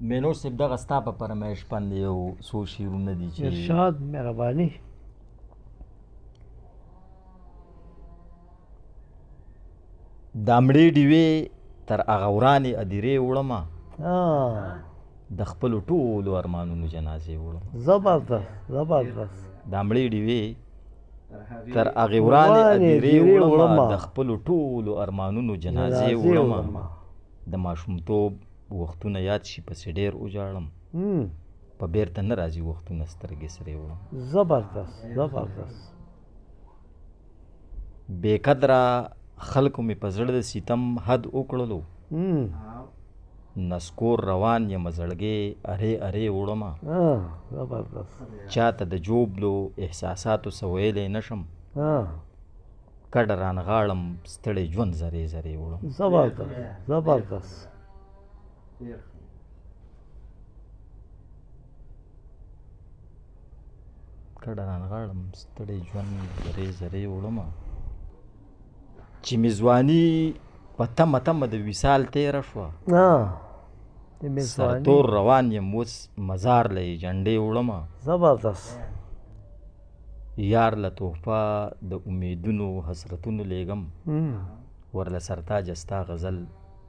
مینو صاحب دغه ستا په فرمایش باندې یو څو شعرونه دي چې ارشاد مهرباني. دا مړې ډیوې تر هغه ورانې ادیرې وړمه د خپلو ټولو ارمانونو جنازې وړم. زبردست زبردست. دا مړې ډیوې تر هغې ورانې ادیرې وړمه د خپلو ټولو ارمانونو جنازې وړمه. د ماشومتوب وختونه یاد شي پسې ډېر وژاړم. په بیرته نه راځي وختونه سترګې سرې وړم. زبردست زبردست. بې قدره خلکو مې په زړه د ستم حد وکړلو. نسکور روان یم زړګې ارې ارې وړمه. زبردست. چاته د جوبلو احساساتو څه ویلی نشم. کډه رانغاړم ستړی ژوند زرې زرې وړم. زبردست زبردست. کډه رانغاړم ستړی ژوند زرې زرې وړمه. چې مې ځواني په تمه تمه د وصال تېره شوه. سرتور روان یم اوس مزار له یې جنډې وړمه. زبردست. یار له تحفه د امیدونو حسرتونو لیږم. ورله سرتاجه ستا غزل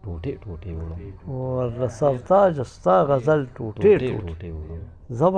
ټوټې ټوټې وړم. ورله سرتاجه ستا غزل ټوټې ټوټې وړم. زبردست.